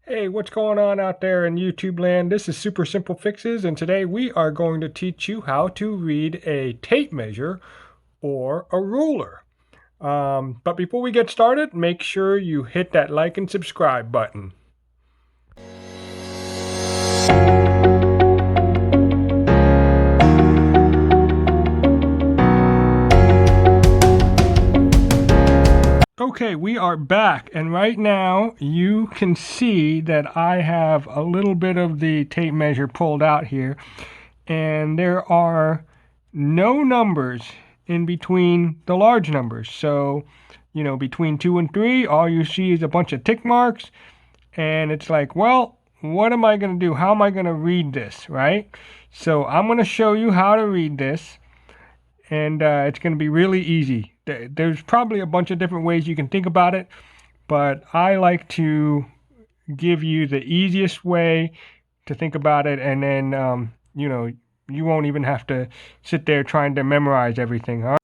Hey, what's going on out there in YouTube land? This is Super Simple Fixes, and today we are going to teach you how to read a tape measure or a ruler. But before we get started, make sure you hit that like and subscribe button. Okay, we are back, and right now you can see that I have a little bit of the tape measure pulled out here, and there are no numbers in between the large numbers. So, between 2 and 3, all you see is a bunch of tick marks, and it's like, well, what am I going to do? How am I going to read this, right? So I'm going to show you how to read this, and it's going to be really easy. There's probably a bunch of different ways you can think about it, but I like to give you the easiest way to think about it, and then you won't even have to sit there trying to memorize everything. All right?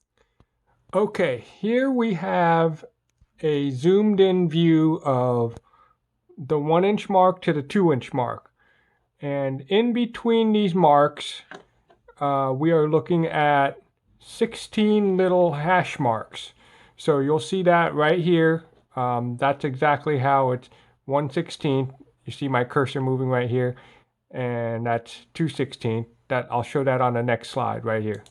Okay, here we have a zoomed in view of the 1-inch mark to the 2-inch mark, and in between these marks we are looking at 16 little hash marks. So you'll see that right here. That's exactly how it's 1/16. You see my cursor moving right here, and that's 2/16. I'll show that on the next slide right here.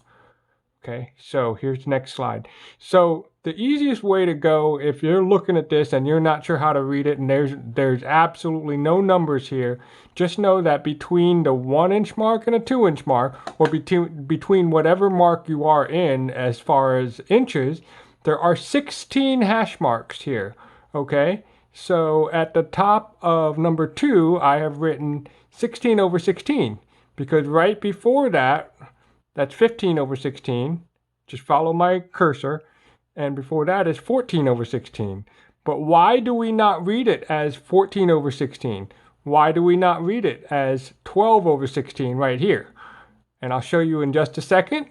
Okay, so here's the next slide. So the easiest way to go, if you're looking at this and you're not sure how to read it, and there's absolutely no numbers here, just know that between the 1-inch mark and a 2-inch mark, or between whatever mark you are in as far as inches, there are 16 hash marks here. Okay, so at the top of number 2, I have written 16/16, because right before that, that's 15/16. Just follow my cursor. And before that is 14/16. But why do we not read it as 14/16? Why do we not read it as 12/16 right here? And I'll show you in just a second.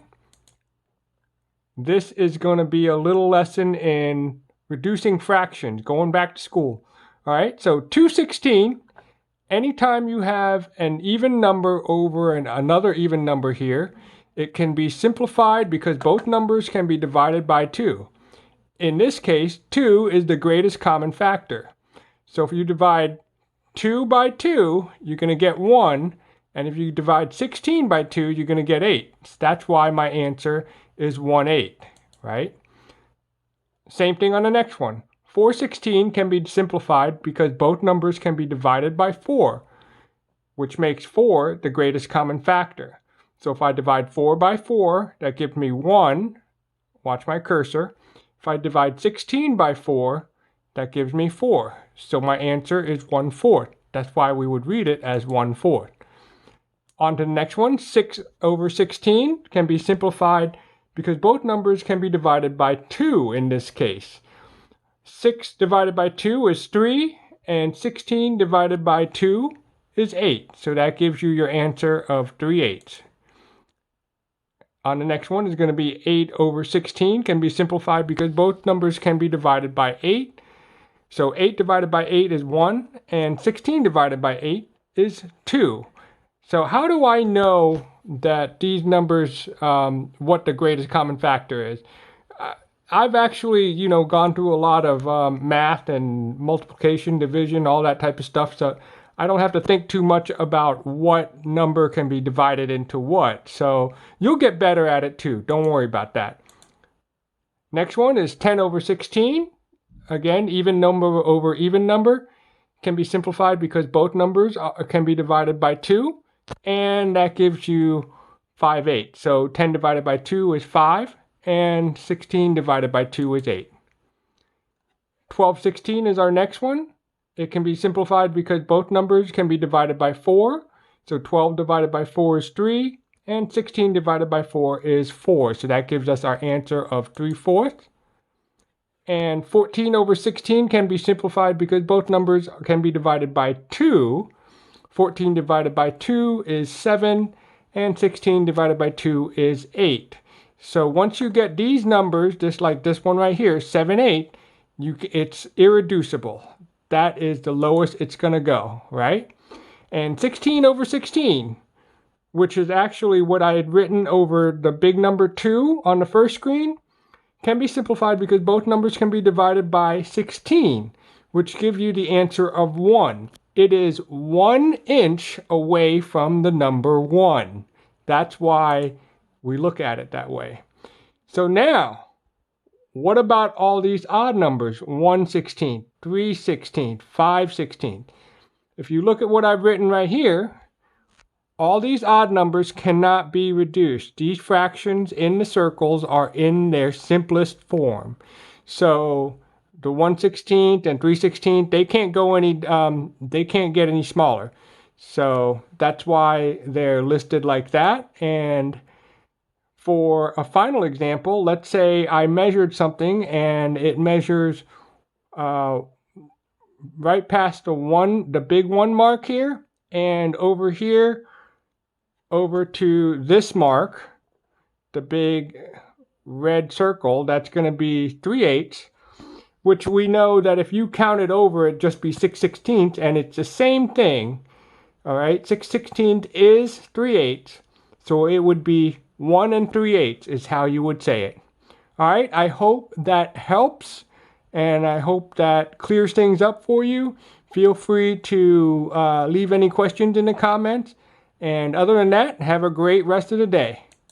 This is going to be a little lesson in reducing fractions, going back to school. All right, so 2/16, anytime you have an even number over another even number here, it can be simplified because both numbers can be divided by 2. In this case, 2 is the greatest common factor. So if you divide 2 by 2, you're going to get 1. And if you divide 16 by 2, you're going to get 8. So that's why my answer is 1/8, right? Same thing on the next one. 4/16 can be simplified because both numbers can be divided by 4, which makes 4 the greatest common factor. So if I divide 4 by 4, that gives me 1. Watch my cursor. If I divide 16 by 4, that gives me 4. So my answer is 1/4. That's why we would read it as 1/4. On to the next one. 6/16 can be simplified because both numbers can be divided by 2 in this case. 6 divided by 2 is 3, and 16 divided by 2 is 8. So that gives you your answer of 3/8. On the next one is going to be 8/16 can be simplified because both numbers can be divided by 8. So 8 divided by 8 is 1, and 16 divided by 8 is 2. So how do I know that these numbers, what the greatest common factor is? I've actually, gone through a lot of math and multiplication, division, all that type of stuff. So I don't have to think too much about what number can be divided into what. So you'll get better at it too. Don't worry about that. Next one is 10/16. Again, even number over even number can be simplified because both numbers can be divided by 2. And that gives you 5/8. So 10 divided by 2 is 5. And 16 divided by 2 is 8. 12/16 is our next one. It can be simplified because both numbers can be divided by 4. So 12 divided by 4 is 3, and 16 divided by 4 is 4. So that gives us our answer of 3/4. And 14/16 can be simplified because both numbers can be divided by 2. 14 divided by 2 is 7, and 16 divided by 2 is 8. So once you get these numbers, just like this one right here, 7/8, it's irreducible. that is the lowest it's going to go, right? And 16 over 16, which is actually what I had written over the big number 2 on the first screen, can be simplified because both numbers can be divided by 16, which gives you the answer of 1. It is 1 inch away from the number 1. That's why we look at it that way. So now, what about all these odd numbers? 1/16, 3/16, 5/16. If you look at what I've written right here, all these odd numbers cannot be reduced. These fractions in the circles are in their simplest form. So the 1/16 and 3/16, they can't go they can't get any smaller. So that's why they're listed like that. And for a final example, let's say I measured something and it measures right past the big 1 mark here, and over here, over to this mark, the big red circle, that's going to be 3/8, which we know that if you count it over, it'd just be 6/16, and it's the same thing. All right, 6/16 is 3/8, so it would be 1 3/8 is how you would say it. All right, I hope that helps, and I hope that clears things up for you. Feel free to leave any questions in the comments. And other than that, have a great rest of the day.